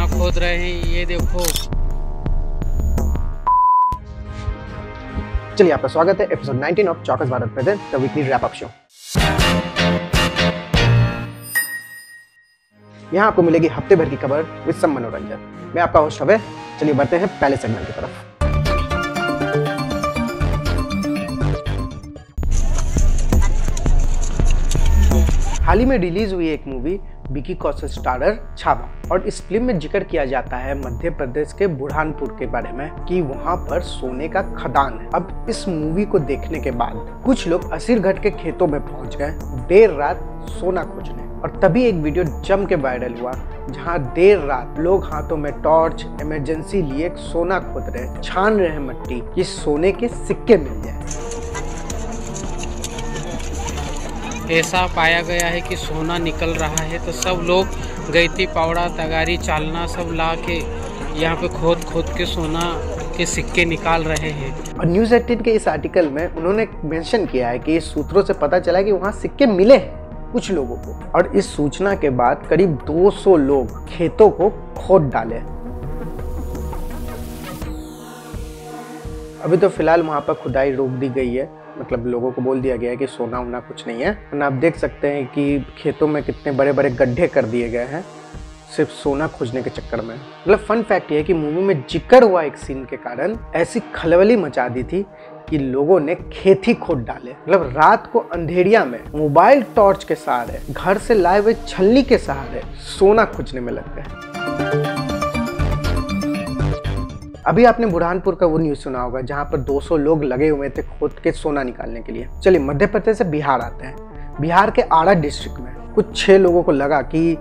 सोना खोद रहे हैं, ये देखो। चलिए, आपका स्वागत है एपिसोड 19 ऑफ चौकस Bharat present the weekly wrap up show. यहाँ आपको मिलेगी हफ्ते भर की खबर विद सम मनोरंजन। मैं आपका होस्ट हवे। चलिए बढ़ते हैं पहले सेगमेंट की तरफ। हाल ही में रिलीज हुई एक मूवी विकी कौशल स्टारर छावा, और इस फिल्म में जिक्र किया जाता है मध्य प्रदेश के बुरहानपुर के बारे में कि वहाँ पर सोने का खदान है। अब इस मूवी को देखने के बाद कुछ लोग असीरगढ़ के खेतों में पहुँच गए देर रात सोना खोजने, और तभी एक वीडियो जम के वायरल हुआ जहाँ देर रात लोग हाथों में टॉर्च इमरजेंसी लिए सोना खोद रहे, छान रहे मट्टी कि सोने के सिक्के मिल जाए। ऐसा पाया गया है कि सोना निकल रहा है, तो सब लोग गैती पावड़ा तगारी चालना सब ला के यहाँ पे खोद खोद के सोना के सिक्के निकाल रहे हैं। और न्यूज़ 18 के इस आर्टिकल में उन्होंने मेंशन किया है कि इस सूत्रों से पता चला कि वहाँ सिक्के मिले हैं कुछ लोगों को, और इस सूचना के बाद करीब 200 लोग खेतों को खोद डाले। अभी तो फिलहाल वहाँ पर खुदाई रोक दी गई है, मतलब लोगों को बोल दिया गया है कि सोना वोना कुछ नहीं है। और आप देख सकते हैं कि खेतों में कितने बड़े बड़े गड्ढे कर दिए गए हैं सिर्फ सोना खोजने के चक्कर में। मतलब फन फैक्ट ये है कि मूवी में जिक्र हुआ एक सीन के कारण ऐसी खलबली मचा दी थी कि लोगों ने खेत ही खोद डाले। मतलब रात को अंधेरिया में मोबाइल टॉर्च के सहारे, घर से लाए हुए छलनी के सहारे सोना खोजने में लग गए। अभी आपने बुरहानपुर का वो न्यूज़ सुना होगा जहाँ पर 200 लोग लगे हुए थे खोद के सोना निकालने के लिए। चलिए मध्य प्रदेश से बिहार आते हैं। बिहार के आरा डिस्ट्रिक्ट में कुछ 6 लोगों को लगा कि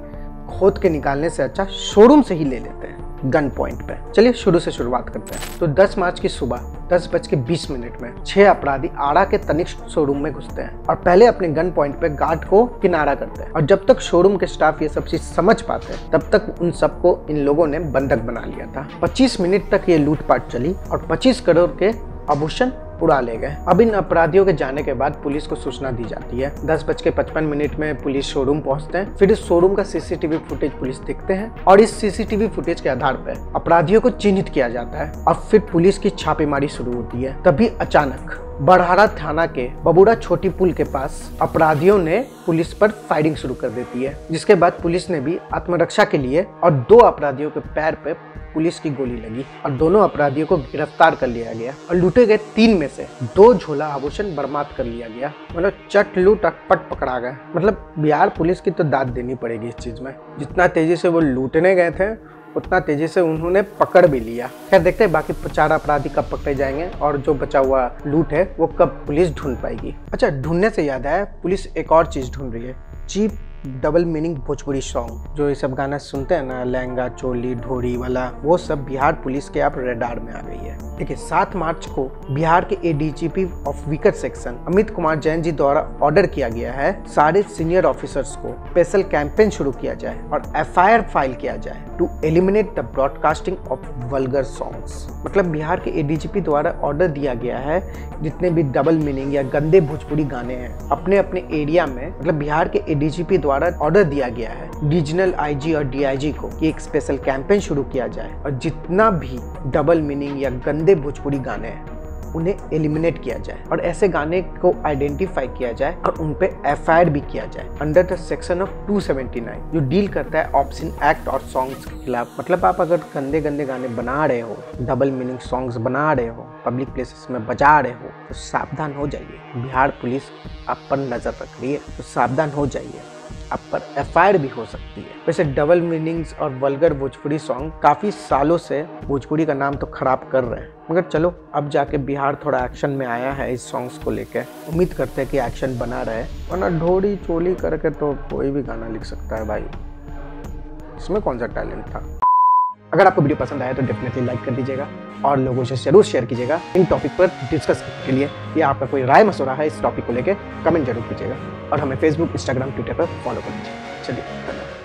खोद के निकालने से अच्छा शोरूम से ही ले लेते हैं गन पॉइंट पे। चलिए शुरू से शुरुआत करते हैं। तो 10 मार्च की सुबह 10:20 में 6 अपराधी आरा के तनिष्क शोरूम में घुसते हैं और पहले अपने गन पॉइंट पे गार्ड को किनारा करते हैं, और जब तक शोरूम के स्टाफ ये सब चीज समझ पाते हैं तब तक उन सबको इन लोगों ने बंधक बना लिया था। 25 मिनट तक ये लूटपाट चली और 25 करोड़ के आभूषण उड़ा ले गए। अब इन अपराधियों के जाने के बाद पुलिस को सूचना दी जाती है। 10:55 में पुलिस शोरूम पहुंचते हैं। फिर इस शोरूम का सीसीटीवी फुटेज पुलिस देखते हैं, और इस सीसीटीवी फुटेज के आधार पर अपराधियों को चिन्हित किया जाता है। और फिर पुलिस की छापेमारी शुरू होती है। तभी अचानक बड़हारा थाना के बबूड़ा छोटी पुल के पास अपराधियों ने पुलिस पर फायरिंग शुरू कर देती है, जिसके बाद पुलिस ने भी आत्मरक्षा के लिए और 2 अपराधियों के पैर पे पुलिस की गोली लगी और दोनों अपराधियों को गिरफ्तार कर लिया गया, और लूटे गए 3 में से 2 झोला आभूषण बर्बाद कर लिया गया। मतलब चट लूट अटपट पकड़ा गया। मतलब बिहार पुलिस की तो दाद देनी पड़ेगी इस चीज में। जितना तेजी से वो लूटने गए थे उतना तेजी से उन्होंने पकड़ भी लिया। खैर देखते हैं बाकी 4 अपराधी कब पकड़े जाएंगे और जो बचा हुआ लूट है वो कब पुलिस ढूंढ पाएगी। अच्छा, ढूंढने से याद आया, पुलिस एक और चीज ढूंढ रही है, cheap double meaning Bhojpuri song. जो ये सब गाना सुनते हैं ना, लहंगा चोली ढोरी वाला, वो सब बिहार पुलिस के आप रेडार में आ गई है। देखिए 7 मार्च को बिहार के ADGP of weaker section Amit Kumar Jain ji द्वारा ऑर्डर किया गया है सारे सीनियर ऑफिसर्स को स्पेशल कैंपेन शुरू किया जाए और एफआईआर फाइल किया जाए to eliminate the broadcasting of vulgar songs. मतलब बिहार के एडीजीपी द्वारा ऑर्डर दिया गया है जितने भी डबल मीनिंग या गंदे भोजपुरी गाने हैं अपने अपने एरिया में, मतलब बिहार के एडीजीपी द्वारा ऑर्डर दिया गया है रीजनल आईजी और डीआईजी को कि एक स्पेशल कैंपेन शुरू किया जाए और जितना भी डबल मीनिंग या गंदे भोजपुरी गाने हैं उन्हें एलिमिनेट किया जाए और ऐसे गाने को आइडेंटिफाई किया जाए और उन पे एफआईआर भी किया जाए अंडर द सेक्शन ऑफ 279 जो डील करता है ऑब्स्सीन एक्ट और सॉन्ग्स के खिलाफ। मतलब आप अगर गंदे गंदे गाने बना रहे हो, डबल मीनिंग सॉन्ग्स बना रहे हो, पब्लिक प्लेसेस में बजा रहे हो, तो सावधान हो जाइए। बिहार पुलिस आप पर नजर रख रही है, तो सावधान हो जाइए, आप पर एफआईआर भी हो सकती है। वैसे डबल मीनिंग्स और वल्गर भोजपुरी सॉन्ग काफ़ी सालों से भोजपुरी का नाम तो खराब कर रहे हैं, मगर चलो अब जाके बिहार थोड़ा एक्शन में आया है इस सॉन्ग्स को लेकर। उम्मीद करते हैं कि एक्शन बना रहे, वरना ढोड़ी चोली करके तो कोई भी गाना लिख सकता है भाई, इसमें कौन सा टैलेंट था। अगर आपको वीडियो पसंद आया तो डेफिनेटली लाइक कर दीजिएगा और लोगों से जरूर शेयर कीजिएगा। इन टॉपिक पर डिस्कस करने के लिए या आपका कोई राय मशवरा है इस टॉपिक को लेकर कमेंट जरूर कीजिएगा और हमें फेसबुक, इंस्टाग्राम, ट्विटर पर फॉलो कर लीजिए। चलिए धन्यवाद।